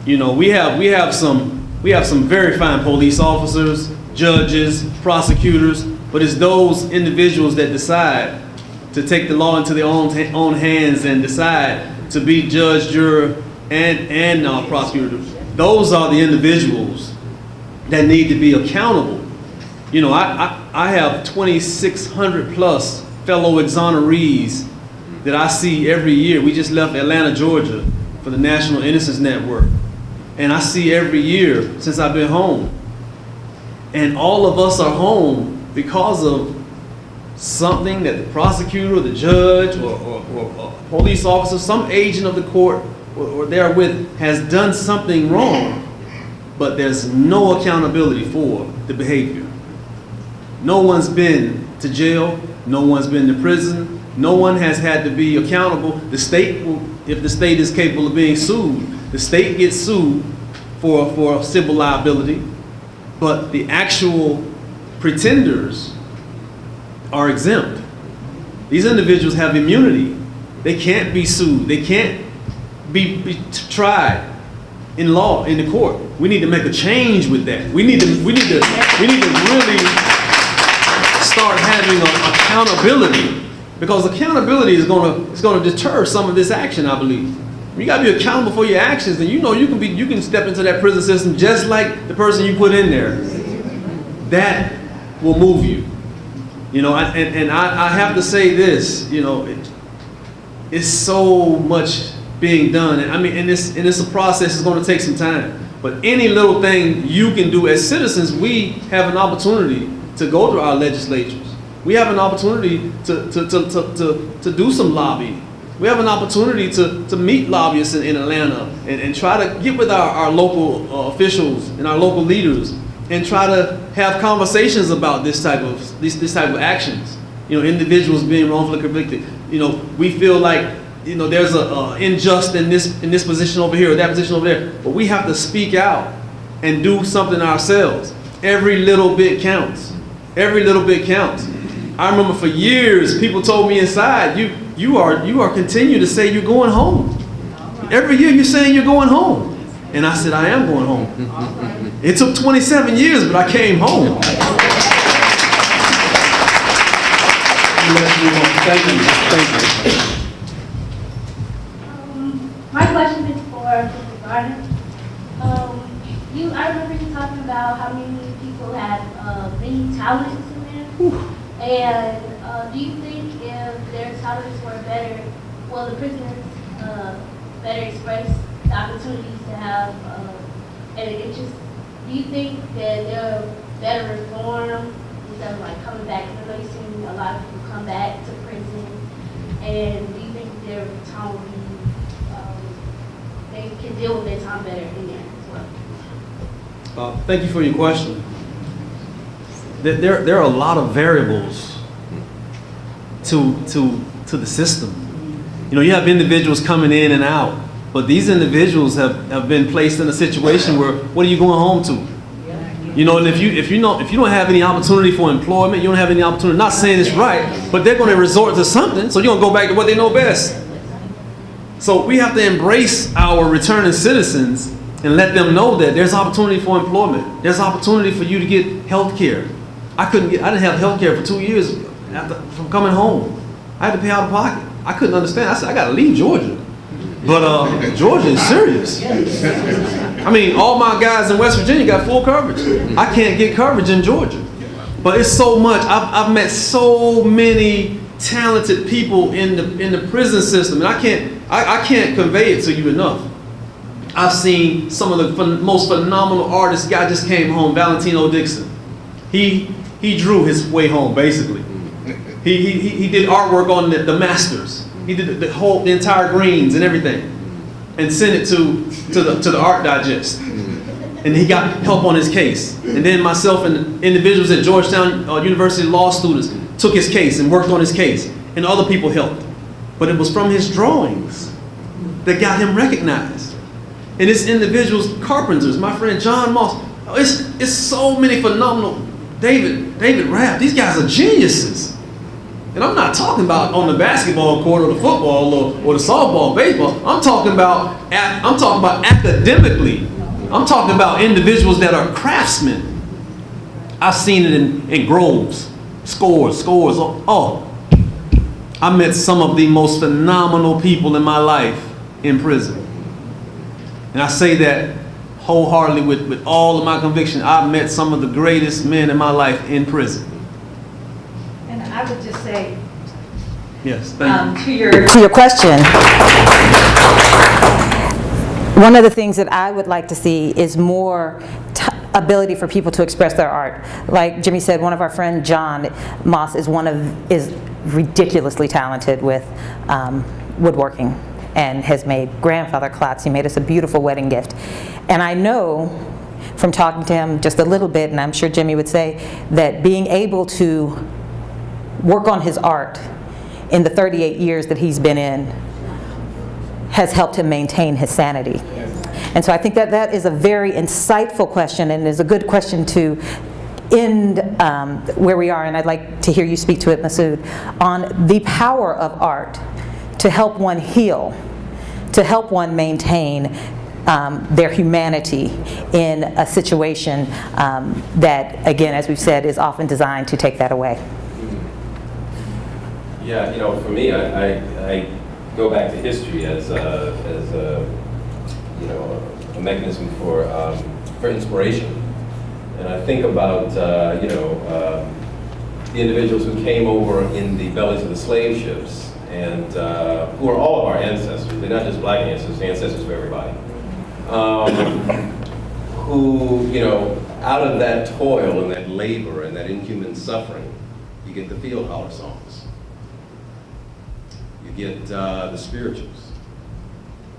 You know, we have some very fine police officers, judges, prosecutors, but it's those individuals that decide to take the law into their own hands and decide to be judge, juror, and prosecutors. Those are the individuals that need to be accountable. You know, I have 2,600 plus fellow exonerees that I see every year. We just left Atlanta, Georgia for the National Innocence Network. And I see every year since I've been home. And all of us are home because of something that the prosecutor, or the judge, or a police officer, some agent of the court or therewith has done something wrong, but there's no accountability for the behavior. No one's been to jail, no one's been to prison, no one has had to be accountable. The state, if the state is capable of being sued, the state gets sued for civil liability, but the actual pretenders are exempt. These individuals have immunity. They can't be sued. They can't be tried in law, in the court. We need to make a change with that. We need to really start having accountability, because accountability is going to deter some of this action, I believe. You got to be accountable for your actions, and you know you can step into that prison system just like the person you put in there. That will move you. You know, and I have to say this, you know, it's so much being done. And I mean, and it's a process. It's going to take some time. But any little thing you can do as citizens, we have an opportunity to go to our legislatures. We have an opportunity to do some lobbying. We have an opportunity to meet lobbyists in Atlanta and try to get with our local officials and our local leaders and try to have conversations about this type of actions. You know, individuals being wrongfully convicted. You know, we feel like, you know, there's a unjust in this position over here or that position over there, but we have to speak out and do something ourselves. Every little bit counts. Every little bit counts. I remember for years people told me inside, you are continue to say you're going home. Every year you're saying you're going home, and I said I am going home. It took 27 years, but I came home. Thank you. My question is for Mr. Gardner. I remember you talking about how many people have many talents in there. And do you think if their talents were better, well, the prisoners better express the opportunities to have an interest, do you think that they're better reformed instead of like coming back? Because I know you've seen a lot of people come back to prison. And do you think their time will be they can deal with their time better in there as well? Thank you for your question. There are a lot of variables to the system. You know, you have individuals coming in and out, but these individuals have been placed in a situation where, what are you going home to? You know, and if you don't have any opportunity for employment, you don't have any opportunity, not saying it's right, but they're going to resort to something, so you're going to go back to what they know best. So we have to embrace our returning citizens and let them know that there's opportunity for employment. There's opportunity for you to get health care. I didn't have health care for 2 years from coming home. I had to pay out of pocket. I couldn't understand. I said, I got to leave Georgia. But Georgia is serious. I mean, all my guys in West Virginia got full coverage. I can't get coverage in Georgia. But it's so much. I've met so many talented people in the prison system, and I can't convey it to you enough. I've seen some of the most phenomenal artists. Guy just came home, Valentino Dixon. He drew his way home, basically. He did artwork on the Masters. He did the entire greens and everything, and sent it to the Art Digest. And he got help on his case. And then myself and individuals at Georgetown University law students took his case and worked on his case, and other people helped. But it was from his drawings that got him recognized. And it's individuals, carpenters, my friend John Moss. It's so many phenomenal, David Rapp. These guys are geniuses. And I'm not talking about on the basketball court or the football or the softball, baseball. I'm talking about academically. I'm talking about individuals that are craftsmen. I've seen it in groves, scores. Oh, I met some of the most phenomenal people in my life in prison. And I say that wholeheartedly with all of my conviction. I've met some of the greatest men in my life in prison. And I would just say, yes, thank you. To your question, one of the things that I would like to see is more ability for people to express their art. Like Jimmie said, one of our friends, John Moss, is ridiculously talented with woodworking and has made grandfather clocks. He made us a beautiful wedding gift. And I know from talking to him just a little bit, and I'm sure Jimmie would say, that being able to work on his art in the 38 years that he's been in has helped him maintain his sanity. And so I think that is a very insightful question, and is a good question to end where we are, and I'd like to hear you speak to it, Masud, on the power of art to help one heal, to help one maintain their humanity in a situation that, again, as we've said, is often designed to take that away. Yeah, you know, for me, I go back to history as a mechanism for inspiration, and I think about the individuals who came over in the bellies of the slave ships and who are all of our ancestors. They're not just black ancestors, they're ancestors for everybody. Who, you know, out of that toil and that labor and that inhuman suffering, you get the field holler songs. You get the spirituals.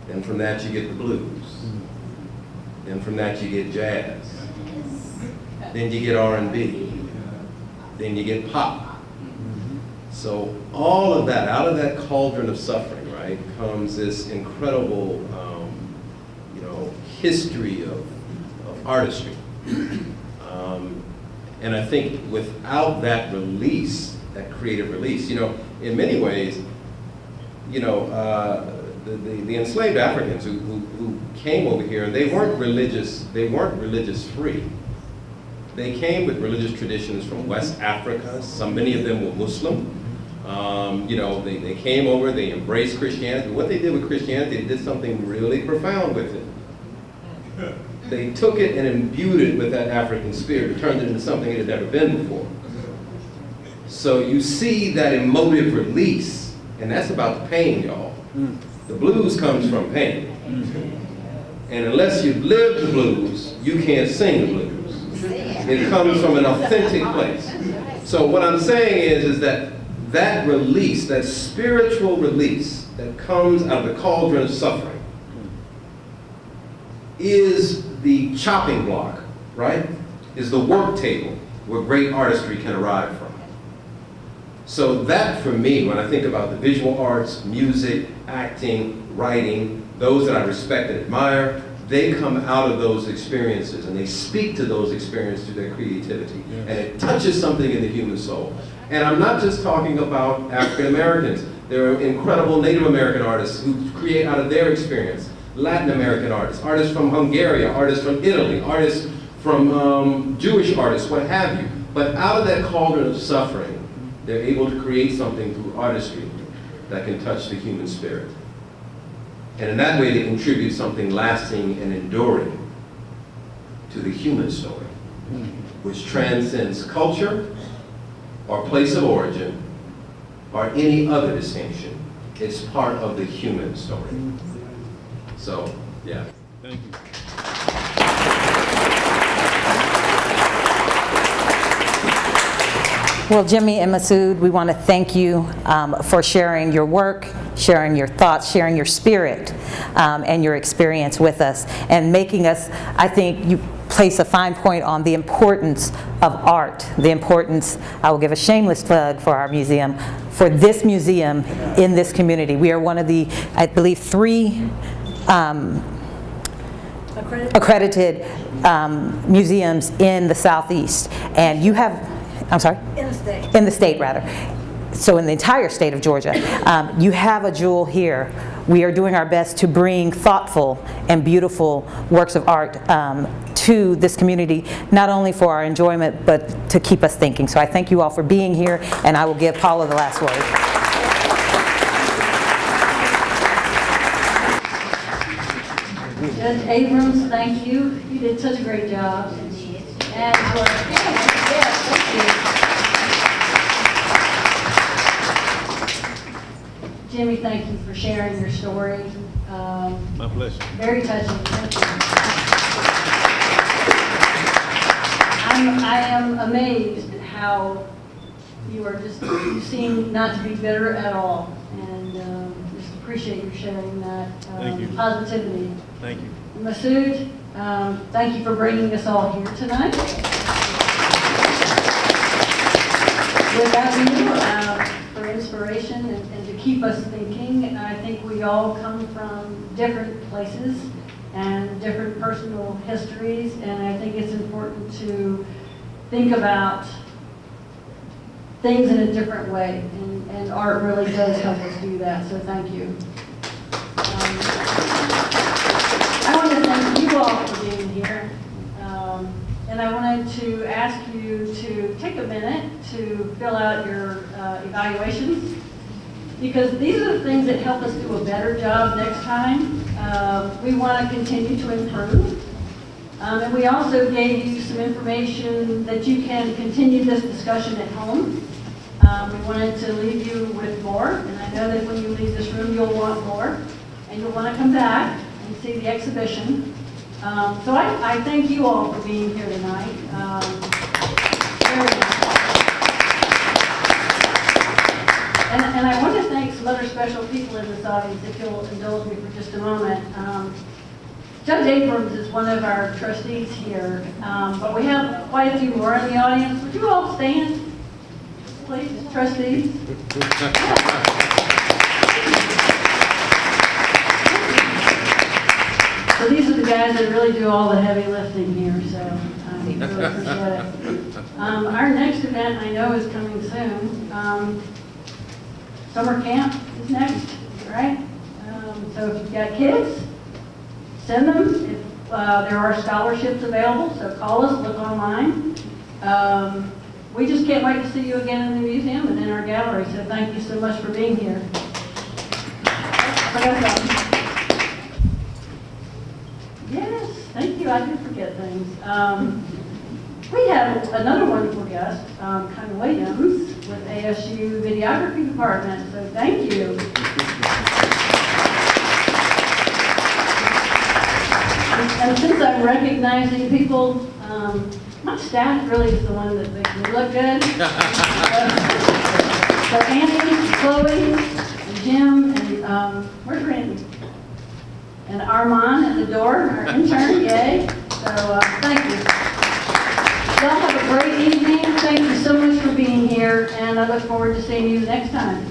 Then from that you get the blues. Then from that you get jazz. Then you get R&B. Then you get pop. So all of that, out of that cauldron of suffering, right, comes this incredible, you know, history of artistry. And I think without that release, that creative release, you know, in many ways, you know, the enslaved Africans who came over here, and they weren't religious free. They came with religious traditions from West Africa. Many of them were Muslim. You know, they came over, they embraced Christianity. What they did with Christianity, they did something really profound with it. They took it and imbued it with that African spirit, turned it into something it had never been before. So you see that emotive release, and that's about the pain, y'all. The blues comes from pain. And unless you've lived the blues, you can't sing the blues. It comes from an authentic place. So what I'm saying is that release, that spiritual release that comes out of the cauldron of suffering is the chopping block, right? Is the work table where great artistry can arrive from. So that, for me, when I think about the visual arts, music, acting, writing, those that I respect and admire, they come out of those experiences and they speak to those experiences through their creativity. Yes. And it touches something in the human soul. And I'm not just talking about African Americans. There are incredible Native American artists who create out of their experience. Latin American artists, artists from Hungary, artists from Italy, artists from Jewish artists, what have you. But out of that cauldron of suffering, they're able to create something through artistry that can touch the human spirit. And in that way, they contribute something lasting and enduring to the human story, which transcends culture or place of origin or any other distinction. It's part of the human story. So, yeah. Thank you. Well, Jimmie and Masud, we want to thank you for sharing your work, sharing your thoughts, sharing your spirit and your experience with us, and making us, I think you place a fine point on the importance of art, the importance, I will give a shameless plug for our museum, for this museum in this community. We are one of the, I believe, 3 accredited museums in the Southeast. And you have, I'm sorry? In the state. In the state, rather. So in the entire state of Georgia. You have a jewel here. We are doing our best to bring thoughtful and beautiful works of art to this community, not only for our enjoyment, but to keep us thinking. So I thank you all for being here, and I will give Paula the last word. Judge Abrams, thank you. You did such a great job. And for, thank you. Jimmie, thank you for sharing your story. My pleasure. Very touching. Thank you. I am amazed at how you seem not to be bitter at all. And just appreciate you sharing that positivity. Thank you. Masud, thank you for bringing us all here tonight. Without you, for inspiration and to keep us thinking, I think we all come from different places and different personal histories, and I think it's important to think about things in a different way, and art really does help us do that, so thank you. I want to thank you all for being here, and I wanted to ask you to take a minute to fill out your evaluations, because these are the things that help us do a better job next time. We want to continue to improve, and we also gave you some information that you can continue this discussion at home. We wanted to leave you with more, and I know that when you leave this room, you'll want more, and you'll want to come back and see the exhibition. So I thank you all for being here tonight. Very nice. And I want to thank some other special people in this audience, if you'll indulge me for just a moment. Judge Abrams is one of our trustees here, but we have quite a few more in the audience. Would you all stand, please, trustees? So these are the guys that really do all the heavy lifting here, so I really appreciate it. Our next event, I know, is coming soon. Summer camp is next, right? So if you've got kids, send them. If, there are scholarships available, so call us, look online. We just can't wait to see you again in the museum and in our gallery, so thank you so much for being here. Yes, thank you, I do forget things. We have another wonderful guest, Connie Williams, with ASU Videography Department, so thank you. And since I'm recognizing people, my staff really is the one that makes me look good. So Andy, Chloe, and Jim, and where's Randy? And Armand at the door, our intern, yay. So thank you. Y'all have a great evening. Thank you so much for being here, and I look forward to seeing you next time.